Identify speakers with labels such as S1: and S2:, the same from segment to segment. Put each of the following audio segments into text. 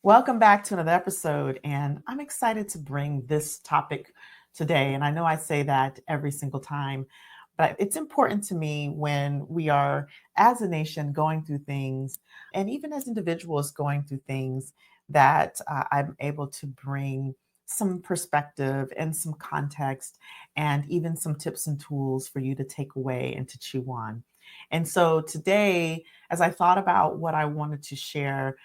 S1: Welcome back to another episode, and I'm excited to bring this topic today. And I know I say that every single time, but it's important to me when we are, as a nation, going through things, and even as individuals going through things, that I'm able to bring some perspective and some context, and even some tips and tools for you to take away and to chew on. And so today, as I thought about what I wanted to share,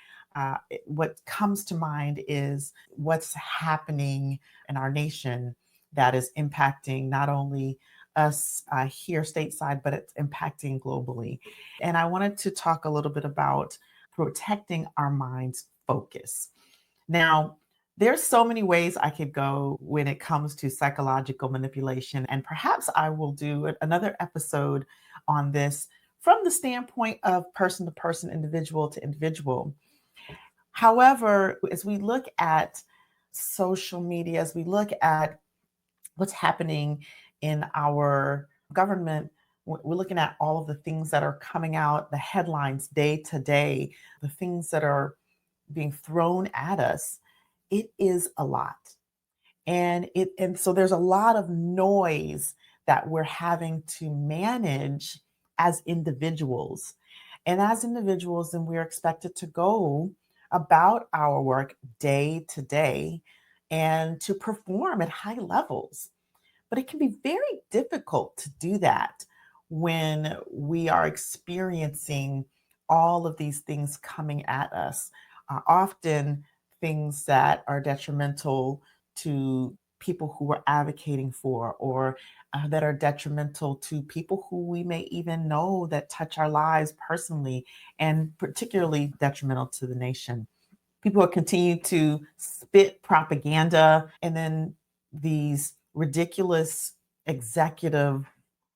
S1: what comes to mind is what's happening in our nation that is impacting not only us here stateside, but it's impacting globally. And I wanted to talk a little bit about protecting our mind's focus. Now, there's so many ways I could go when it comes to psychological manipulation, and perhaps I will do another episode on this from the standpoint of person to person, individual to individual. However, as we look at social media, as we look at what's happening in our government, we're looking at all of the things that are coming out, the headlines day to day, the things that are being thrown at us. It is a lot. And so there's a lot of noise that we're having to manage as individuals. And as individuals, then we're expected to go about our work day to day and to perform at high levels. But it can be very difficult to do that when we are experiencing all of these things coming at us. Often things that are detrimental to people who we're advocating for, or that are detrimental to people who we may even know that touch our lives personally, and particularly detrimental to the nation. People will continue to spit propaganda, and then these ridiculous executive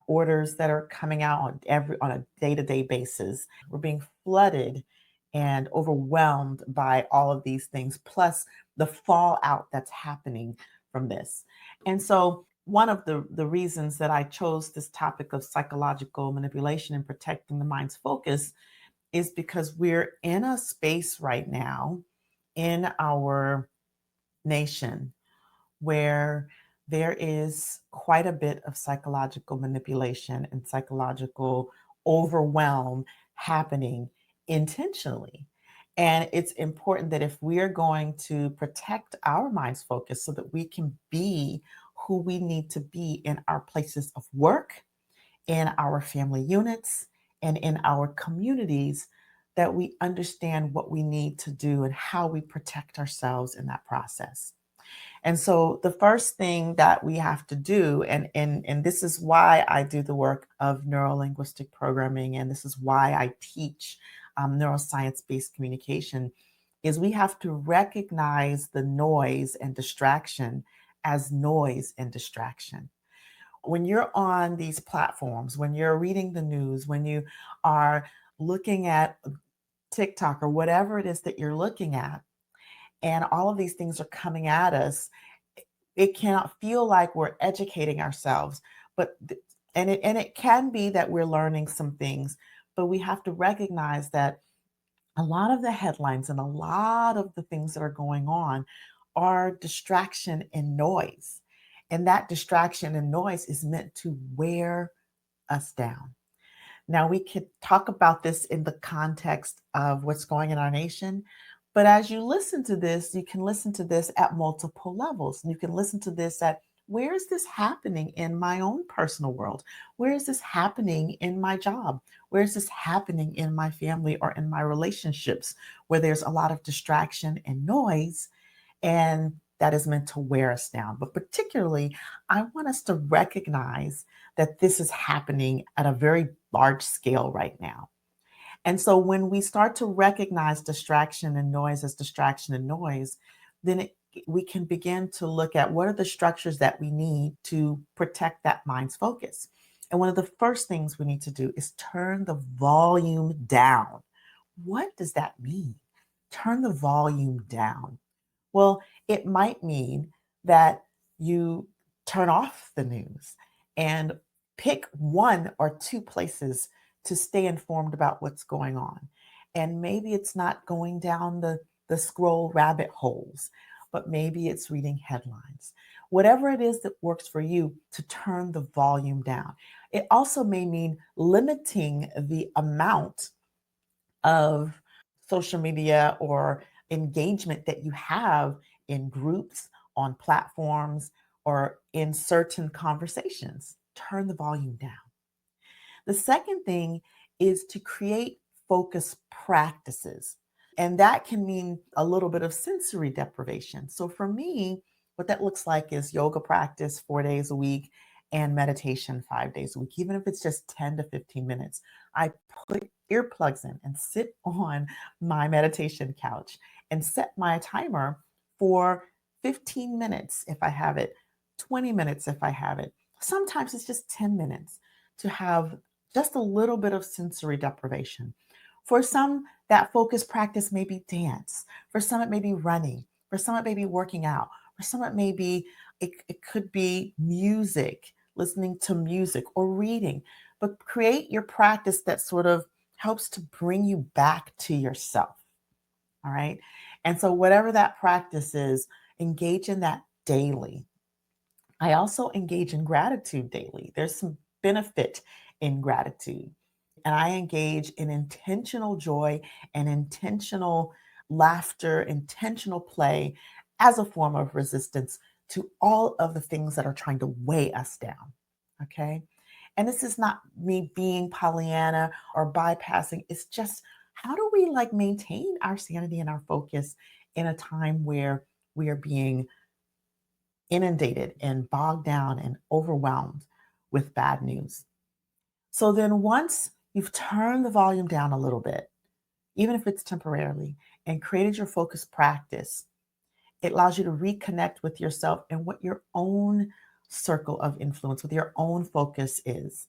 S1: orders that are coming out on a day-to-day basis. We're being flooded and overwhelmed by all of these things, plus the fallout that's happening from this. And so one of the reasons that I chose this topic of psychological manipulation and protecting the mind's focus is because we're in a space right now in our nation where there is quite a bit of psychological manipulation and psychological overwhelm happening intentionally. And it's important that if we're going to protect our mind's focus so that we can be who we need to be in our places of work, in our family units, and in our communities, that we understand what we need to do and how we protect ourselves in that process. And so the first thing that we have to do, and this is why I do the work of neurolinguistic programming, and this is why I teach neuroscience-based communication, is we have to recognize the noise and distraction as noise and distraction. When you're on these platforms, when you're reading the news, when you are looking at TikTok or whatever it is that you're looking at, and all of these things are coming at us, it cannot feel like we're educating ourselves, but and it can be that we're learning some things, but we have to recognize that a lot of the headlines and a lot of the things that are going on are distraction and noise. And that distraction and noise is meant to wear us down. Now, we could talk about this in the context of what's going in our nation, but as you listen to this, you can listen to this at multiple levels. You can listen to this at, where is this happening in my own personal world? Where is this happening in my job? Where is this happening in my family or in my relationships, where there's a lot of distraction and noise, and that is meant to wear us down. But particularly, I want us to recognize that this is happening at a very large scale right now. And so when we start to recognize distraction and noise as distraction and noise, then we can begin to look at what are the structures that we need to protect that mind's focus. And one of the first things we need to do is turn the volume down. What does that mean? Turn the volume down. Well, it might mean that you turn off the news and pick one or two places to stay informed about what's going on. And maybe it's not going down the scroll rabbit holes, but maybe it's reading headlines. Whatever it is that works for you to turn the volume down. It also may mean limiting the amount of social media or engagement that you have in groups, on platforms, or in certain conversations. Turn the volume down. The second thing is to create focus practices. And that can mean a little bit of sensory deprivation. So for me, what that looks like is yoga practice 4 days a week and meditation 5 days a week, even if it's just 10 to 15 minutes. I put earplugs in and sit on my meditation couch and set my timer for 15 minutes if I have it, 20 minutes if I have it. Sometimes it's just 10 minutes to have just a little bit of sensory deprivation. For some, that focus practice may be dance. For some, it may be running. For some, it may be working out. For some, it could be music, listening to music or reading. But create your practice that sort of helps to bring you back to yourself. All right. And so, whatever that practice is, engage in that daily. I also engage in gratitude daily. There's some benefit in gratitude. And I engage in intentional joy and intentional laughter, intentional play as a form of resistance to all of the things that are trying to weigh us down. Okay. And this is not me being Pollyanna or bypassing. It's just how do we like maintain our sanity and our focus in a time where we are being inundated and bogged down and overwhelmed with bad news? So then, once you've turned the volume down a little bit, even if it's temporarily, and created your focus practice, it allows you to reconnect with yourself and what your own circle of influence, with your own focus is.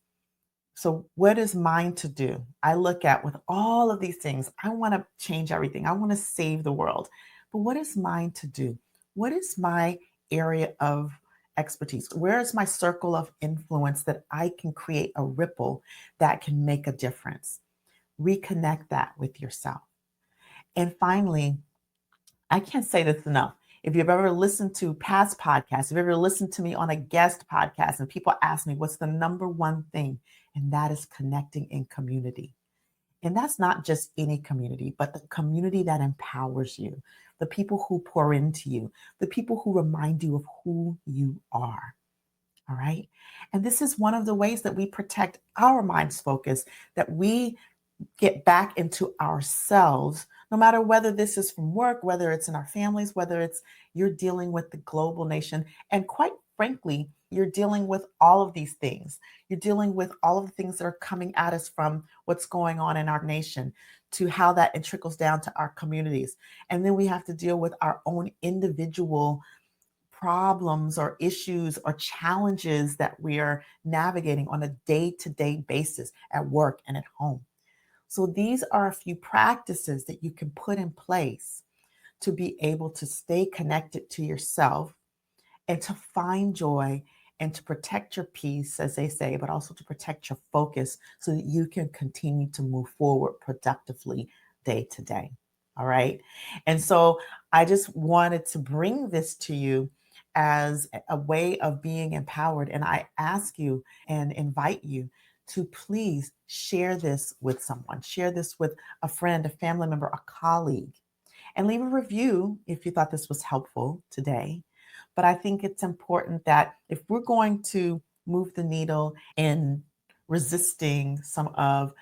S1: So, what is mine to do? I look at with all of these things, I want to change everything, I want to save the world. But what is mine to do? What is my area of expertise? Where is my circle of influence that I can create a ripple that can make a difference? Reconnect that with yourself. And finally, I can't say this enough. If you've ever listened to past podcasts, if you've ever listened to me on a guest podcast, and people ask me, what's the number one thing? And that is connecting in community. And that's not just any community, but the community that empowers you, the people who pour into you, the people who remind you of who you are. All right. And this is one of the ways that we protect our mind's focus, that we get back into ourselves, no matter whether this is from work, whether it's in our families, whether it's you're dealing with the global nation. And quite frankly, you're dealing with all of these things. You're dealing with all of the things that are coming at us from what's going on in our nation to how that trickles down to our communities. And then we have to deal with our own individual problems or issues or challenges that we are navigating on a day-to-day basis at work and at home. So these are a few practices that you can put in place to be able to stay connected to yourself and to find joy and to protect your peace, as they say, but also to protect your focus so that you can continue to move forward productively day to day. All right. And so I just wanted to bring this to you as a way of being empowered. And I ask you and invite you to please share this with someone, share this with a friend, a family member, a colleague, and leave a review if you thought this was helpful today. But I think it's important that if we're going to move the needle in resisting some of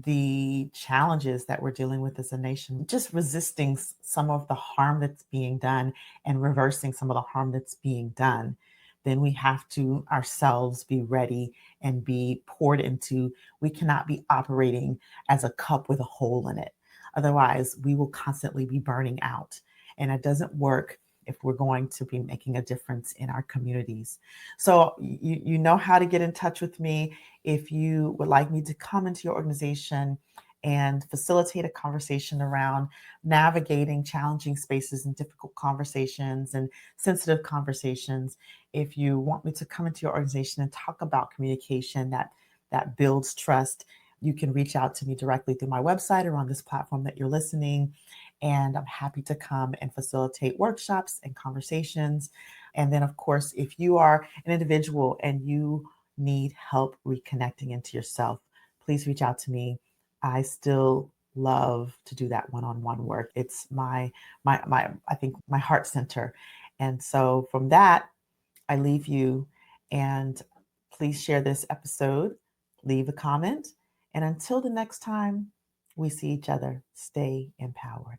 S1: the challenges that we're dealing with as a nation, just resisting some of the harm that's being done and reversing some of the harm that's being done, then we have to ourselves be ready and be poured into. We cannot be operating as a cup with a hole in it. Otherwise, we will constantly be burning out. And it doesn't work if we're going to be making a difference in our communities. So you know how to get in touch with me if you would like me to come into your organization and facilitate a conversation around navigating challenging spaces and difficult conversations and sensitive conversations. If you want me to come into your organization and talk about communication that builds trust, you can reach out to me directly through my website or on this platform that you're listening. And I'm happy to come and facilitate workshops and conversations. And then, of course, if you are an individual and you need help reconnecting into yourself, please reach out to me. I still love to do that one-on-one work. It's my I think my heart center. And so from that, I leave you, and please share this episode, leave a comment, and until the next time we see each other, stay empowered.